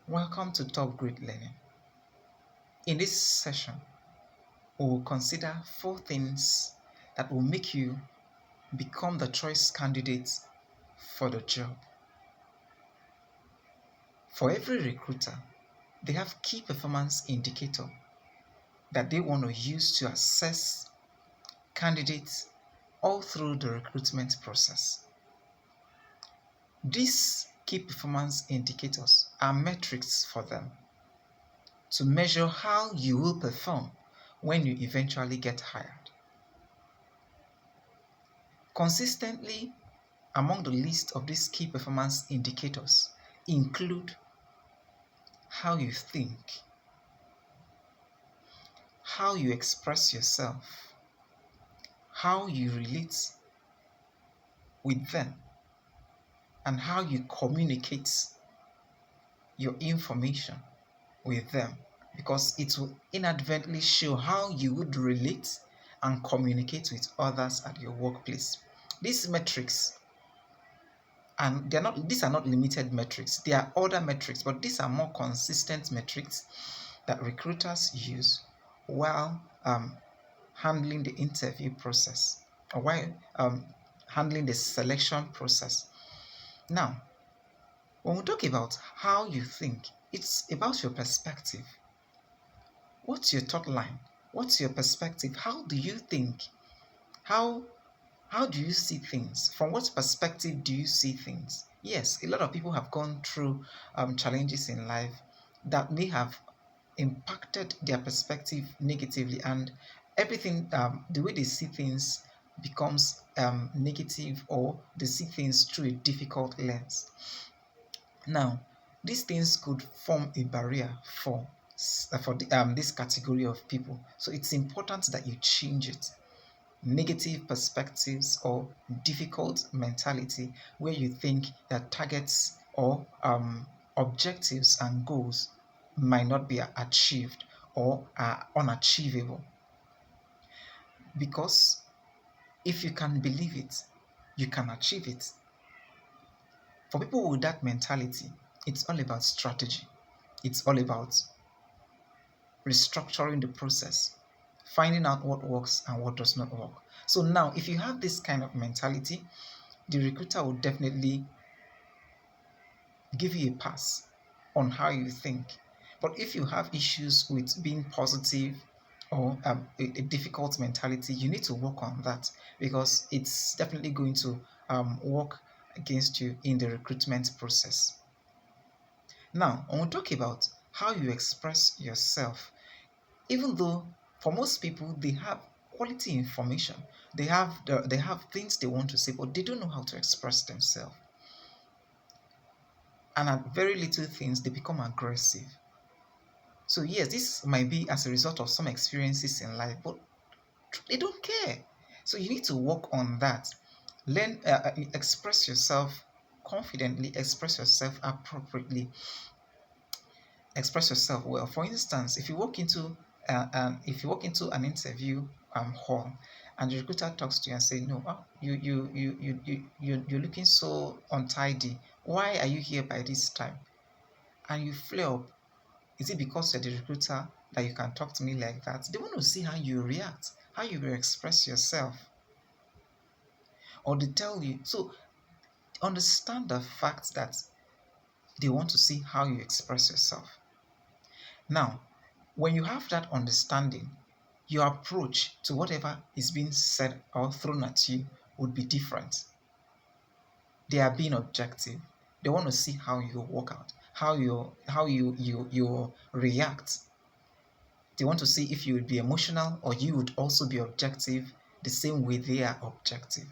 Welcome to Top Grade Learning. In this session, we will consider 4 things that will make you become the choice candidate for the job. For every recruiter, they have key performance indicator that they want to use to assess candidates all through the recruitment process. These key performance indicators are metrics for them to measure how you will perform when you eventually get hired. Consistently among the list of these key performance indicators include how you think, how you express yourself, how you relate with them, and how you communicate your information with them, because it will inadvertently show how you would relate and communicate with others at your workplace. These metrics, and these are not limited metrics, they are other metrics, but these are more consistent metrics that recruiters use while handling the interview process, or while handling the selection process. Now, when we talk about how you think, it's about your perspective. What's your thought line? What's your perspective? How do you think? How do you see things? From what perspective do you see things? Yes, a lot of people have gone through challenges in life that may have impacted their perspective negatively, and everything, the way they see things becomes negative, or they see things through a difficult lens. Now, these things could form a barrier for this category of people. So it's important that you change it. Negative perspectives or difficult mentality, where you think that targets or objectives and goals might not be achieved or are unachievable. Because if you can believe it, you can achieve it. For people with that mentality, it's all about strategy. It's all about restructuring the process, finding out what works and what does not work. So now, if you have this kind of mentality, the recruiter will definitely give you a pass on how you think. But if you have issues with being positive, or a difficult mentality, you need to work on that, because it's definitely going to work against you in the recruitment process. Now, when we talk about how you express yourself, even though for most people they have quality information, they have things they want to say, but they don't know how to express themselves, and at very little things they become aggressive. So yes, this might be as a result of some experiences in life, but they don't care. So you need to work on that. Learn, express yourself confidently, express yourself appropriately, express yourself well. For instance, if you walk into an interview hall, and the recruiter talks to you and say, "No, you're looking so untidy. Why are you here by this time?" And you flare up. Is it because you're the recruiter that you can talk to me like that? They want to see how you react, how you will express yourself, or they tell you. So understand the fact that they want to see how you express yourself. Now, when you have that understanding, your approach to whatever is being said or thrown at you would be different. They are being objective. They want to see how you work out, how you react. They want to see if you would be emotional, or you would also be objective the same way they are objective.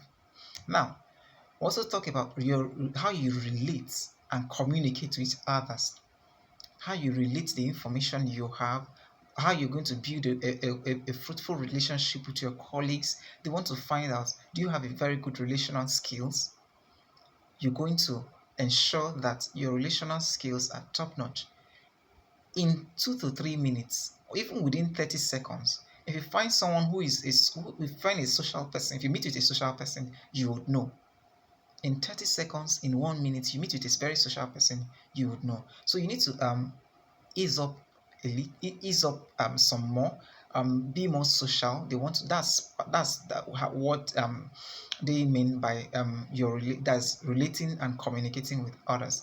Now, also talk about how you relate and communicate with others, how you relate the information you have, how you're going to build a fruitful relationship with your colleagues. They want to find out, do you have a very good relational skills? You're going to ensure that your relational skills are top notch. In 2 to 3 minutes, or even within 30 seconds, if you find someone who is who you find a social person, if you meet with a social person, you would know. in 30 seconds, in 1 minute, you meet with a very social person, you would know. So you need to ease up ease up some more, be more social. They want to, what they mean by that's relating and communicating with others.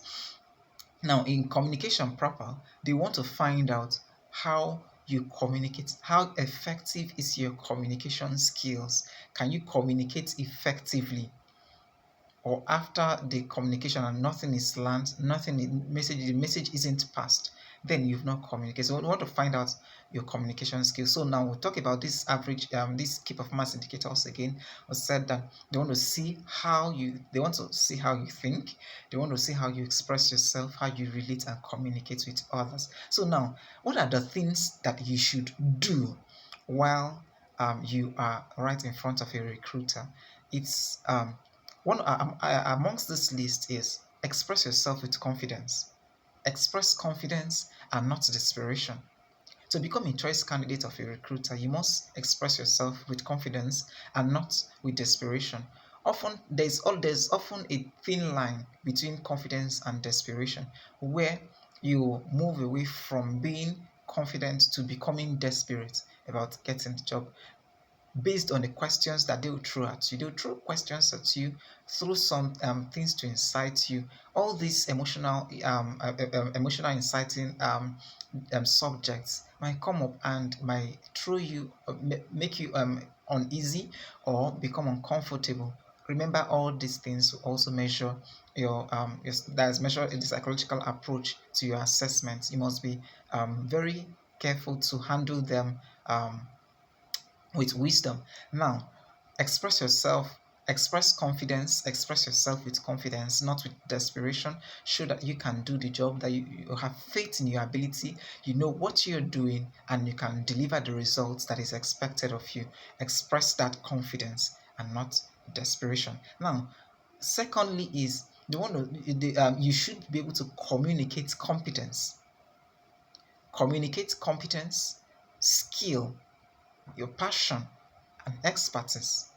Now, in communication proper, they want to find out how you communicate. How effective is your communication skills? Can you communicate effectively? Or after the communication and nothing is learned, the message isn't passed, then you've not communicated. So we want to find out your communication skills. So now we'll talk about this average, this key performance indicators again. We said that they want to see how you think, they want to see how you express yourself, how you relate and communicate with others. So now, what are the things that you should do while you are right in front of a recruiter? It's one amongst this list is express yourself with confidence. Express confidence and not desperation. To become a choice candidate of a recruiter, you must express yourself with confidence and not with desperation. Often there's often a thin line between confidence and desperation, where you move away from being confident to becoming desperate about getting the job based on the questions that they will throw at you. They'll throw questions at you, throw some things to incite you. All these emotional inciting subjects might come up and might throw you, make you uneasy or become uncomfortable. Remember, all these things will also measure that's measure the psychological approach to your assessment. You must be very careful to handle them with wisdom. Now, express yourself, express yourself with confidence, not with desperation. Show that you can do the job, that you have faith in your ability, you know what you're doing, and you can deliver the results that is expected of you. Express that confidence and not desperation. Now, secondly, is you should be able to communicate competence. Communicate competence, skill, your passion and expertise.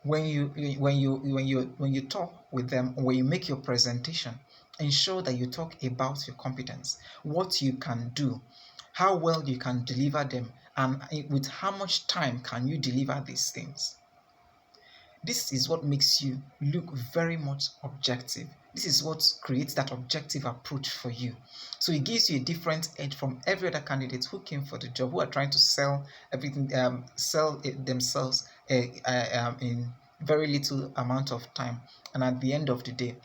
When you talk with them, when you make your presentation, ensure that you talk about your competence, what you can do, how well you can deliver them, and with how much time can you deliver these things. This is what makes you look very much objective. This is what creates that objective approach for you. So it gives you a different edge from every other candidate who came for the job, who are trying to sell everything, sell it themselves in very little amount of time, and at the end of the day,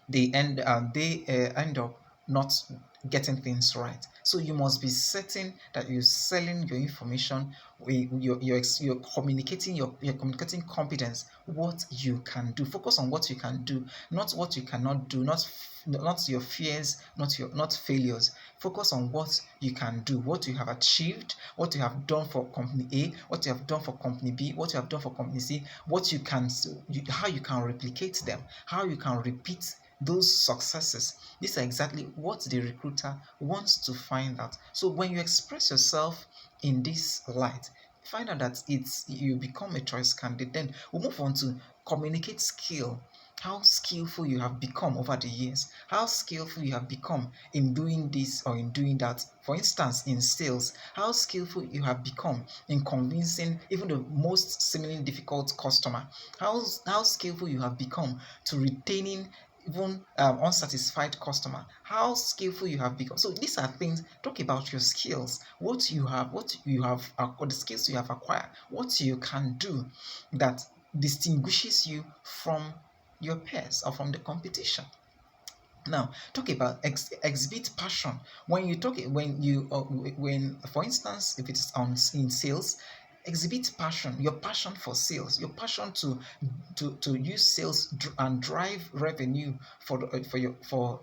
they end up not getting things right. So you must be certain that you're selling your information, you're communicating you're communicating competence, what you can do. Focus on what you can do, not what you cannot do, not your fears, not failures. Focus on what you can do, what you have achieved, what you have done for company A, what you have done for company B, what you have done for company C, how you can replicate them, how you can repeat those successes. These are exactly what the recruiter wants to find out. So when you express yourself in this light, find out that you become a choice candidate. Then we'll move on to communicate skill. How skillful you have become over the years, how skillful you have become in doing this or in doing that. For instance, in sales, how skillful you have become in convincing even the most seemingly difficult customer, how skillful you have become to retaining even unsatisfied customer, how skillful you have become. So these are things. Talk about your skills, or the skills you have acquired, what you can do that distinguishes you from your peers or from the competition. Now, talk about exhibit passion. When for instance, if it's on in sales, exhibit passion. Your passion for sales, your passion to use sales and drive revenue for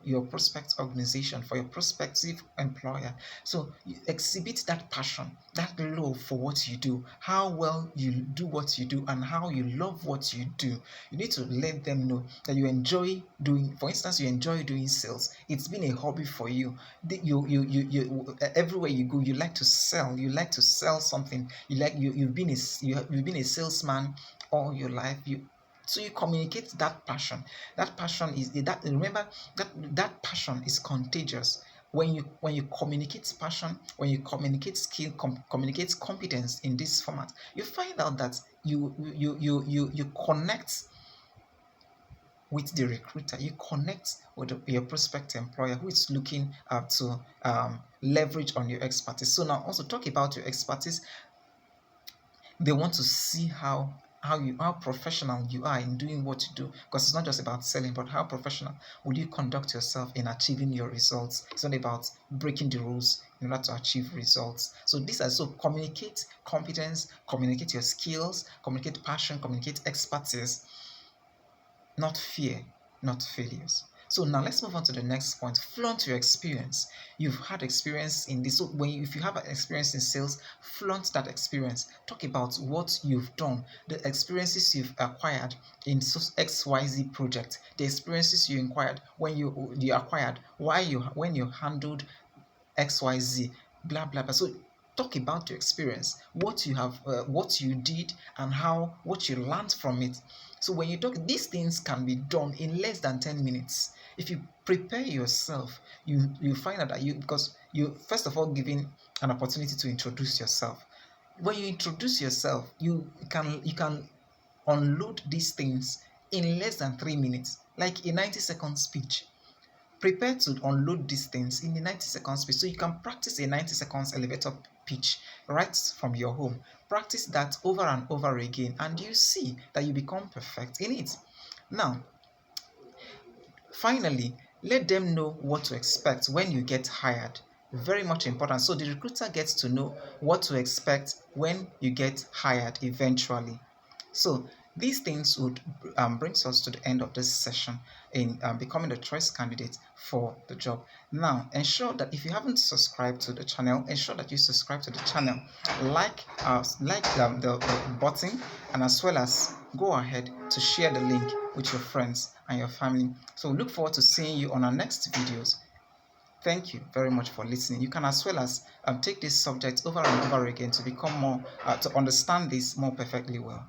your prospect organization, for your prospective employer. So you exhibit that passion, that love for what you do, how well you do what you do, and how you love what you do. You need to let them know that you enjoy doing. For instance, you enjoy doing sales. It's been a hobby for you. Everywhere you go, you like to sell. You like to sell something. You've been a salesman all your life. So you communicate that passion. That passion is that, remember that passion is contagious. When you communicate passion, when you communicate skill, communicate competence in this format, you find out that you connect with the recruiter, you connect with your prospect employer who is looking to leverage on your expertise. So now also talk about your expertise. They want to see how professional you are in doing what you do, because it's not just about selling, but how professional will you conduct yourself in achieving your results. It's not about breaking the rules in order to achieve results. So these are, so communicate competence, communicate your skills, communicate passion, communicate expertise, not fear, not failures. So now let's move on to the next point. Flaunt your experience. You've had experience in this. So if you have an experience in sales, flaunt that experience. Talk about what you've done, the experiences you've acquired in XYZ project, the experiences you acquired when you acquired, when you handled XYZ, blah blah blah. So talk about your experience, what you have, what you did, and what you learned from it. So when you talk, these things can be done in less than 10 minutes. If you prepare yourself, you find out that because you first of all given an opportunity to introduce yourself. When you introduce yourself, you can unload these things in less than 3 minutes, like a 90-second speech. Prepare to unload these things in a 90-second speech. So you can practice a 90 seconds elevator pitch right from your home. Practice that over and over again, and you see that you become perfect in it. Now, finally, let them know what to expect when you get hired. Very much important. So the recruiter gets to know what to expect when you get hired eventually. So these things would brings us to the end of this session in becoming the choice candidate for the job. Now, ensure that if you haven't subscribed to the channel, ensure that you subscribe to the channel, like the button, and as well as go ahead to share the link with your friends and your family. So look forward to seeing you on our next videos. Thank you very much for listening. You can as well as take this subject over and over again to become more, to understand this more perfectly well.